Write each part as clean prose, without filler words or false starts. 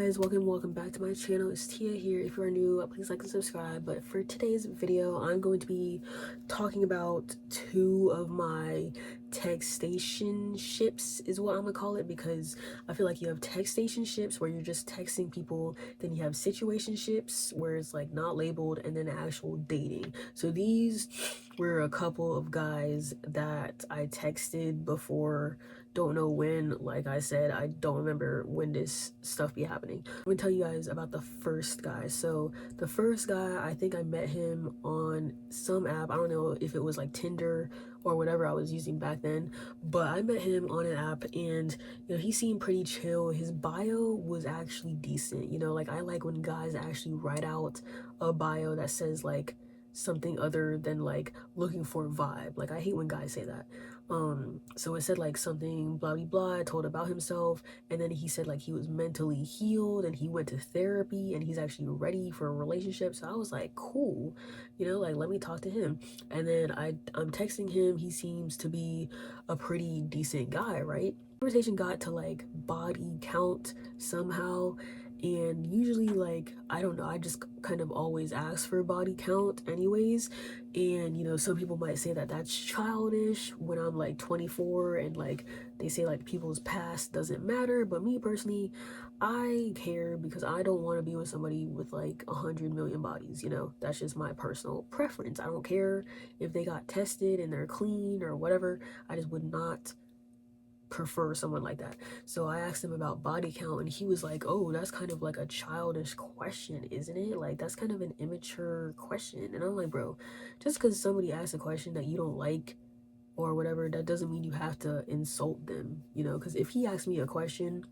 guys, welcome back to my channel. It's Tia here. If you are new, please like and subscribe. But for today's video, I'm going to be talking about two of my textationships is what I'm gonna call it, because I feel like you have textationships where you're just texting people, then you have situationships where it's like not labeled, and then actual dating. So these were a couple of guys that I texted before. Don't know when. Like I said, I don't remember when this stuff be happening. I'm gonna tell you guys about the first guy. So the first guy, I think I met him on some app. I don't know if it was like Tinder or whatever I was using back then, but I met him on an app, and he seemed pretty chill. His bio was actually decent. Like I like when guys actually write out a bio that says like something other than like looking for a vibe. Like I hate when guys say that. So it said like something blah blah blah, told about himself, and then he said like he was mentally healed and he went to therapy and he's actually ready for a relationship. So I was like, cool, like let me talk to him. And then I'm texting him. He seems to be a pretty decent guy, right? Conversation got to like body count somehow, and usually, like, I don't know, I just kind of always ask for body count anyways. And some people might say that that's childish when I'm like 24, and like they say like people's past doesn't matter, but me personally, I care, because I don't want to be with somebody with like 100 million bodies. That's just my personal preference. I don't care if they got tested and they're clean or whatever. I just would not prefer someone like that. So I asked him about body count, and he was like, oh, that's kind of like a childish question, isn't it? Like that's kind of an immature question. And I'm like, bro, just because somebody asks a question that you don't like or whatever, that doesn't mean you have to insult them, because if he asked me a question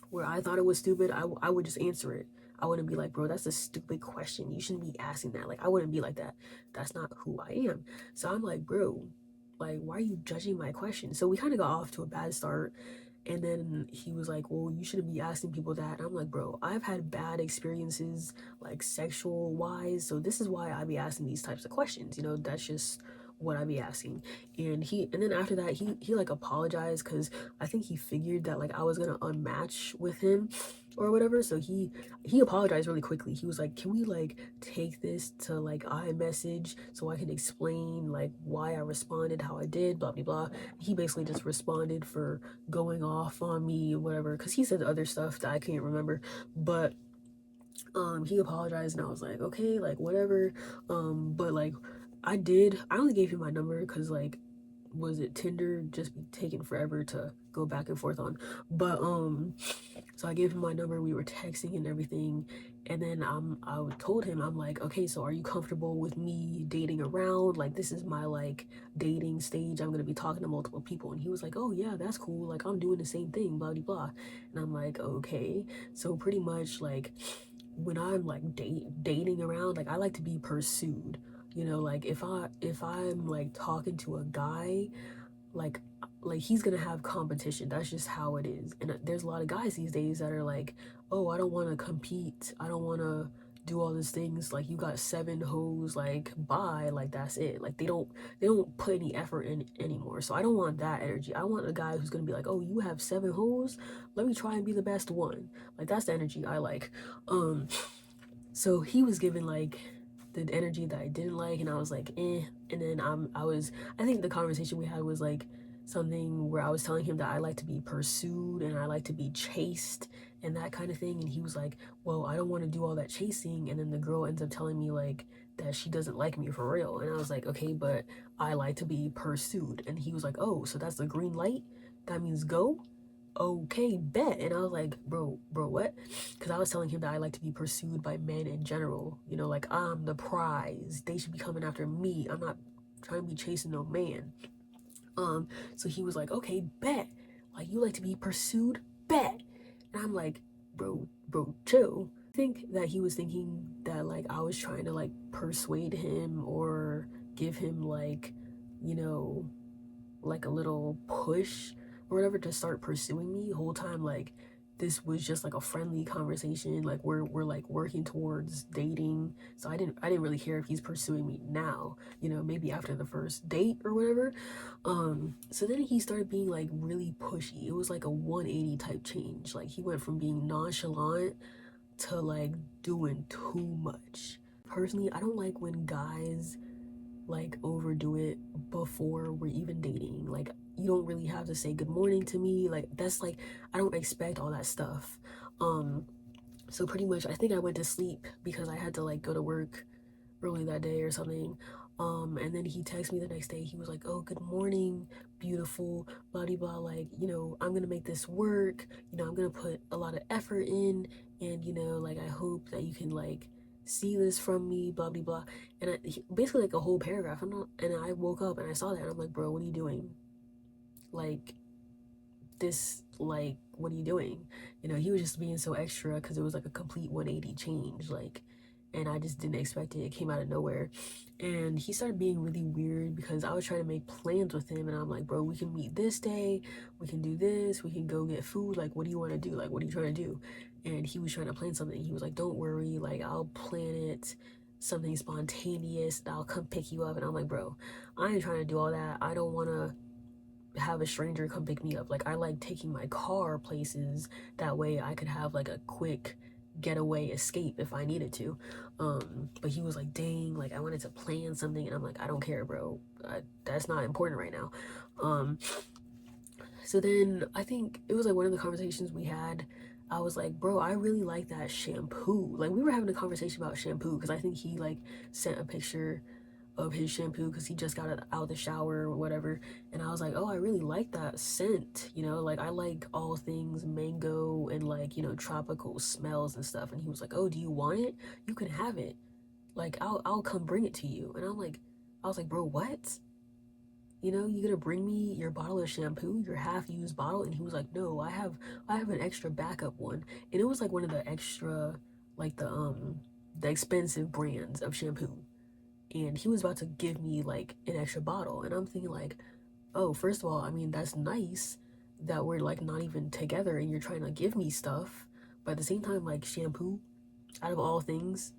where I thought it was stupid, I would just answer it. I wouldn't be like, bro, that's a stupid question, you shouldn't be asking that. Like I wouldn't be like that. That's not who I am. So I'm like, bro, like, why are you judging my question? So we kind of got off to a bad start. And then he was like, well, you shouldn't be asking people that. And I'm like, bro, I've had bad experiences, like sexual wise. So this is why I be asking these types of questions. That's just what I be asking. And then after that, he like apologized, because I think he figured that like I was gonna unmatch with him or whatever. So he apologized really quickly. He was like, can we like take this to like iMessage so I can explain like why I responded how I did, blah blah blah. He basically just responded for going off on me or whatever, because he said other stuff that I can't remember. But he apologized, and I was like, okay, like whatever. But like I only gave him my number because like, was it Tinder just be taking forever to go back and forth on. But so I gave him my number, we were texting and everything. And then I told him, I'm like, okay, so are you comfortable with me dating around? Like this is my like dating stage, I'm gonna be talking to multiple people. And he was like, oh yeah, that's cool, like I'm doing the same thing, blah blah blah. And I'm like, okay. So pretty much like when I'm like dating around, like I like to be pursued. Like if I'm like talking to a guy, like he's gonna have competition. That's just how it is. And there's a lot of guys these days that are like, oh, I don't want to compete, I don't want to do all these things, like you got 7 hoes, like bye, like that's it. Like they don't put any effort in anymore. So I don't want that energy. I want a guy who's gonna be like, oh, you have 7 hoes, let me try and be the best one. Like that's the energy I like. So he was giving like the energy that I didn't like, and I was like, eh. And then I think the conversation we had was like something where I was telling him that I like to be pursued and I like to be chased and that kind of thing. And he was like, well, I don't want to do all that chasing. And then the girl ends up telling me like that she doesn't like me for real. And I was like, okay, but I like to be pursued. And he was like, oh, so that's the green light, that means go. Okay, bet. And I was like, bro, what? Because I was telling him that I like to be pursued by men in general. Like I'm the prize, they should be coming after me, I'm not trying to be chasing no man. So he was like, okay, bet, like you like to be pursued, bet. And I'm like, bro, chill. I think that he was thinking that like I was trying to like persuade him or give him like, like a little push or whatever to start pursuing me. Whole time like this was just like a friendly conversation, like we're like working towards dating. So I didn't really care if he's pursuing me now, you know, maybe after the first date or whatever. So then he started being like really pushy. It was like a 180 type change. Like he went from being nonchalant to like doing too much. Personally, I don't like when guys like overdo it before we're even dating. Like you don't really have to say good morning to me. Like that's like I don't expect all that stuff. Um so pretty much I think I went to sleep because I had to like go to work early that day or something. And then he texted me the next day. He was like, "Oh, good morning, beautiful, blah blah blah. Like, you know, I'm gonna make this work. You know, I'm gonna put a lot of effort in, and you know, like I hope that you can like see this from me, blah blah blah." And basically like a whole paragraph. And I woke up and I saw that. And I'm like, "Bro, what are you doing? Like, this like what are you doing?" You know, he was just being so extra because it was like a complete 180 change, like, and I just didn't expect it. It came out of nowhere. And he started being really weird because I was trying to make plans with him and I'm like, "Bro, we can meet this day, we can do this, we can go get food, like what do you want to do, like what are you trying to do?" And he was trying to plan something. He was like, "Don't worry, like I'll plan it, something spontaneous, I'll come pick you up." And I'm like, "Bro, I ain't trying to do all that. I don't want to have a stranger come pick me up. Like I like taking my car places, that way I could have like a quick getaway escape if I needed to." But he was like, "Dang, like I wanted to plan something." And I'm like, "I don't care, bro. That's not important right now." um so then I think it was like one of the conversations we had. I was like, "Bro, I really like that shampoo." Like we were having a conversation about shampoo because I think he like sent a picture of his shampoo because he just got it out of the shower or whatever. And I was like, "Oh, I really like that scent, you know, like I like all things mango and like, you know, tropical smells and stuff." And he was like, "Oh, do you want it? You can have it. Like I'll come bring it to you." And I was like, "Bro, what? You know, you gonna bring me your bottle of shampoo, your half-used bottle?" And he was like, "No, I have an extra backup one." And it was like one of the extra, like the expensive brands of shampoo. And he was about to give me like an extra bottle. And I'm thinking like, "Oh, first of all, I mean that's nice that we're like not even together and you're trying to give me stuff, but at the same time, like shampoo out of all things,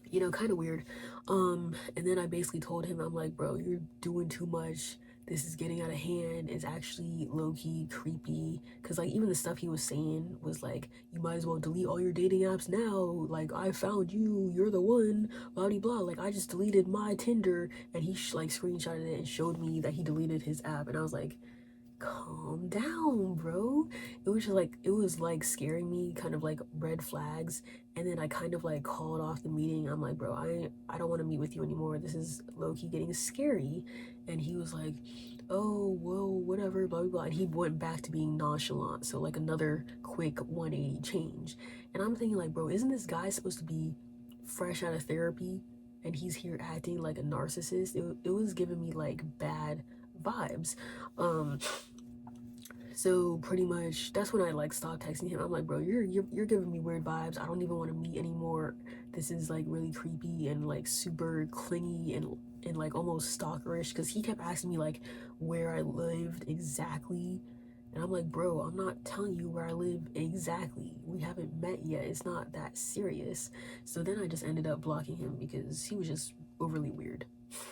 you know, kind of weird." And then I basically told him, I'm like, "Bro, you're doing too much. This is getting out of hand. It's actually low-key creepy." Because like even the stuff he was saying was like, "You might as well delete all your dating apps now. Like I found you. You're the one. Blah blah blah. Like I just deleted my Tinder." And he like screenshotted it and showed me that he deleted his app. And I was like, "Calm down, bro." It was like scaring me, kind of like red flags. And then I kind of like called off the meeting. I'm like, "Bro, I don't want to meet with you anymore. This is low-key getting scary." And he was like, "Oh, well, whatever, blah blah blah." And he went back to being nonchalant. So like another quick 180 change. And I'm thinking like, "Bro, isn't this guy supposed to be fresh out of therapy? And he's here acting like a narcissist." It was giving me like bad vibes. um so pretty much that's when I like stopped texting him. I'm like, "Bro, you're giving me weird vibes. I don't even want to meet anymore. This is like really creepy and like super clingy and like almost stalkerish." Because he kept asking me like where I lived exactly. And I'm like, "Bro, I'm not telling you where I live exactly. We haven't met yet. It's not that serious." So then I just ended up blocking him because he was just overly weird.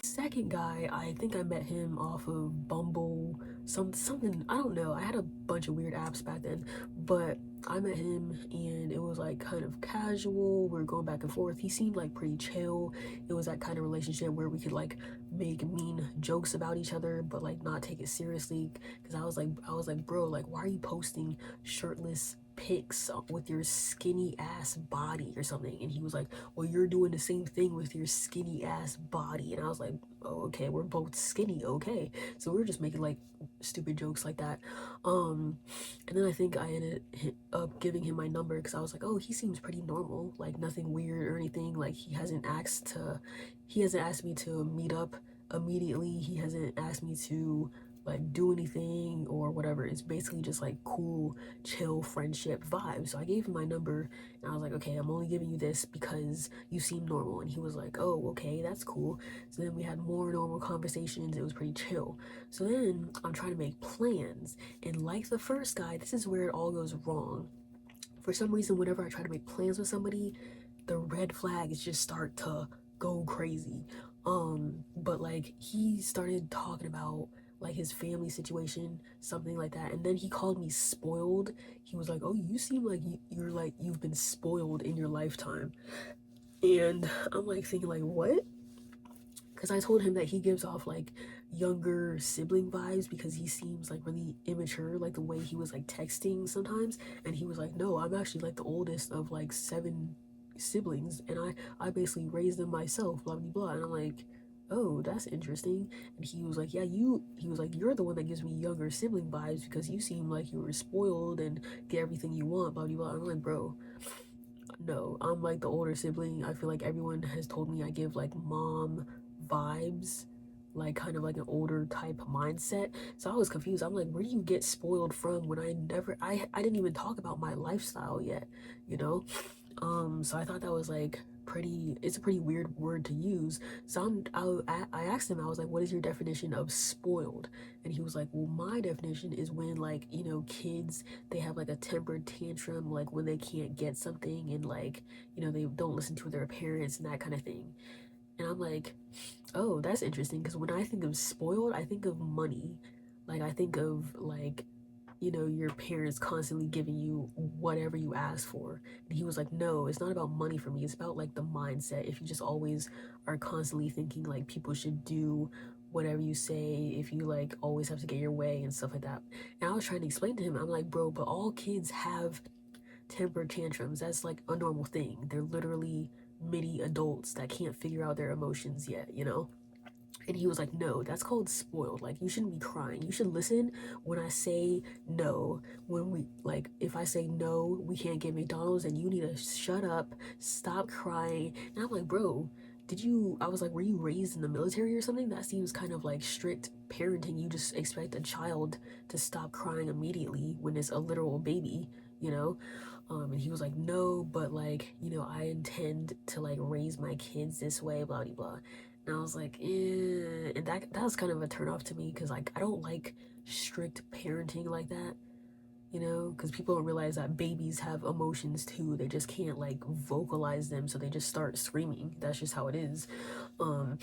Second guy, I think I met him off of Bumble, something, I don't know. I had a bunch of weird apps back then, but I met him and it was like kind of casual. We were going back and forth. He seemed like pretty chill. It was that kind of relationship where we could like make mean jokes about each other, but like not take it seriously. Because I was like, "Bro, like why are you posting shirtless pics with your skinny ass body or something?" And he was like, "Well, you're doing the same thing with your skinny ass body." And I was like, "Oh, okay, we're both skinny, okay." So we were just making like stupid jokes like that. um and then I think I ended up giving him my number because I was like, "Oh, he seems pretty normal, like nothing weird or anything. Like he hasn't asked me to meet up immediately. He hasn't asked me to like do anything or whatever. It's basically just like cool, chill friendship vibe." So I gave him my number and I was like, "Okay, I'm only giving you this because you seem normal." And he was like, "Oh, okay, that's cool." So then we had more normal conversations. It was pretty chill. So then I'm trying to make plans. And like the first guy, this is where it all goes wrong. For some reason, whenever I try to make plans with somebody, the red flags just start to go crazy. But like he started talking about like his family situation, something like that, and then he called me spoiled. He was like, "Oh, you seem like you're like you've been spoiled in your lifetime," and I'm like thinking like, what? Because I told him that he gives off like younger sibling vibes because he seems like really immature, like the way he was like texting sometimes. And he was like, no, I'm actually like the oldest of like 7 siblings, and I basically raised them myself, blah blah blah. And I'm like, oh, that's interesting. And he was like, yeah, he was like, you're the one that gives me younger sibling vibes because you seem like you were spoiled and get everything you want, blah blah blah. And I'm like, bro, no, I'm like the older sibling. I feel like everyone has told me I give like mom vibes, like kind of like an older type mindset. So I was confused. I'm like, where do you get spoiled from when I didn't even talk about my lifestyle yet, you know? So I thought that was like it's a pretty weird word to use. So I asked him, I was like, what is your definition of spoiled? And he was like, well, my definition is when like, kids, they have like a temper tantrum, like when they can't get something and like, they don't listen to their parents and that kind of thing. And I'm like, oh, that's interesting because when I think of spoiled, I think of money. Like I think of like your parents constantly giving you whatever you ask for. And he was like, no, it's not about money for me. It's about like the mindset. If you just always are constantly thinking like people should do whatever you say, if you like always have to get your way and stuff like that. And I was trying to explain to him, I'm like, bro, but all kids have temper tantrums. That's like a normal thing. They're literally mini adults that can't figure out their emotions yet. And he was like, no, that's called spoiled. Like, you shouldn't be crying. You should listen when I say no. If I say no, we can't get McDonald's, and you need to shut up, stop crying. And I'm like, bro, I was like, were you raised in the military or something? That seems kind of like strict parenting. You just expect a child to stop crying immediately when it's a literal baby, you know? And he was like, no, but like, I intend to like raise my kids this way, blah, blah, blah. And I was like, eh. And that was kind of a turn off to me because like I don't like strict parenting like that, because people don't realize that babies have emotions too. They just can't like vocalize them, so they just start screaming. That's just how it is. Um,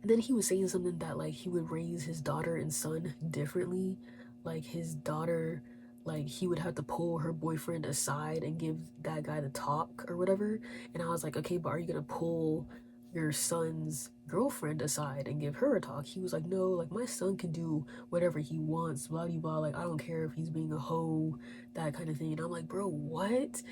and then he was saying something that like he would raise his daughter and son differently. Like his daughter, like he would have to pull her boyfriend aside and give that guy the talk or whatever. And I was like, okay, but are you gonna pull your son's girlfriend aside and give her a talk? He was like, no, like my son can do whatever he wants, blah blah blah. Like I don't care if he's being a hoe, that kind of thing. And I'm like, bro, what?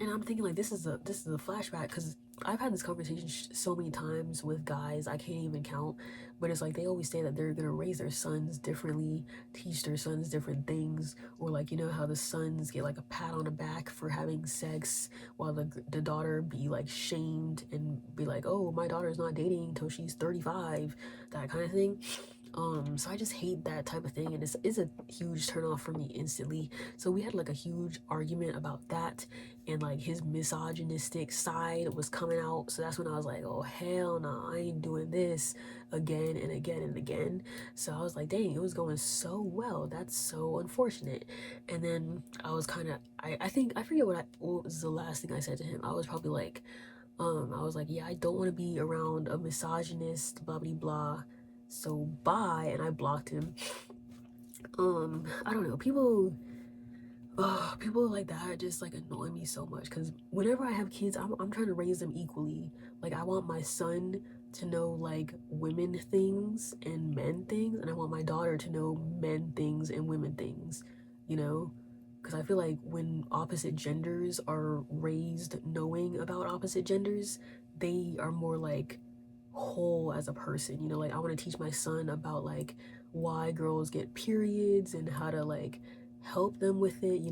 And I'm thinking like this is a flashback because I've had this conversation so many times with guys I can't even count, but it's like they always say that they're gonna raise their sons differently, teach their sons different things, or like how the sons get like a pat on the back for having sex, while the daughter be like shamed and be like, oh, my daughter's not dating until she's 35, that kind of thing. So I just hate that type of thing, and it's a huge turn off for me instantly. So we had like a huge argument about that, and like his misogynistic side was coming out. So that's when I was like, oh hell no, I ain't doing this again and again and again. So I was like, dang, it was going so well. That's so unfortunate. And then I was kind of, I think I forget what was the last thing I said to him. I was probably like, I was like, yeah, I don't want to be around a misogynist, blah blah blah. So bye, and I blocked him. I don't know, people like that just like annoy me so much because whenever I have kids, I'm trying to raise them equally. Like I want my son to know like women things and men things, and I want my daughter to know men things and women things, you know? Because I feel like when opposite genders are raised knowing about opposite genders, they are more like whole as a person. Like I want to teach my son about like why girls get periods and how to like help them with it.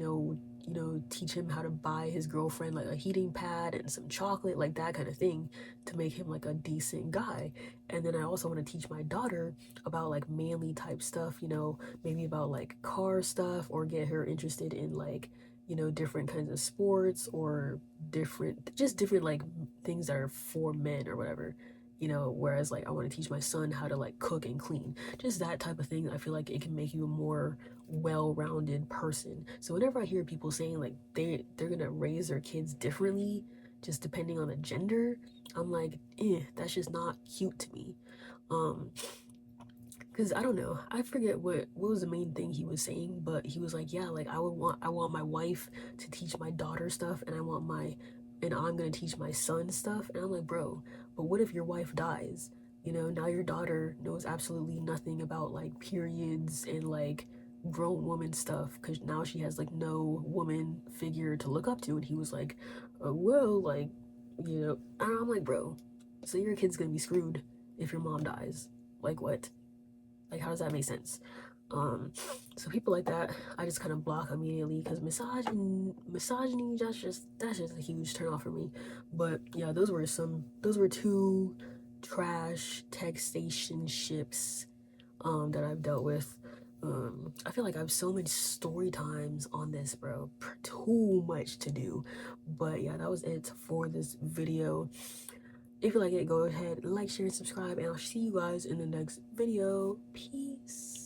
Teach him how to buy his girlfriend like a heating pad and some chocolate, like that kind of thing, to make him like a decent guy. And then I also want to teach my daughter about like manly type stuff, maybe about like car stuff, or get her interested in like different kinds of sports, or different like things that are for men or whatever. Whereas like I want to teach my son how to like cook and clean, just that type of thing. I feel like it can make you a more well-rounded person. So whenever I hear people saying like they're gonna raise their kids differently just depending on the gender, I'm like, that's just not cute to me. Um, because I don't know, I forget what was the main thing he was saying, but he was like, yeah, like I want my wife to teach my daughter stuff, and I'm gonna teach my son stuff. And I'm like, bro, but what if your wife dies? You know, now your daughter knows absolutely nothing about like periods and like grown woman stuff because now she has like no woman figure to look up to. And he was like, well, like, you know, and I'm like, bro, so your kid's gonna be screwed if your mom dies. Like, what? Like, how does that make sense? Um, so people like that, I just kind of block immediately because misogyny, that's just a huge turnoff for me. But yeah, those were two trash text ships that I've dealt with. I feel like I have so many story times on this, bro. Too much to do. But yeah, that was it for this video. If you like it, go ahead, like, share, and subscribe, and I'll see you guys in the next video. Peace.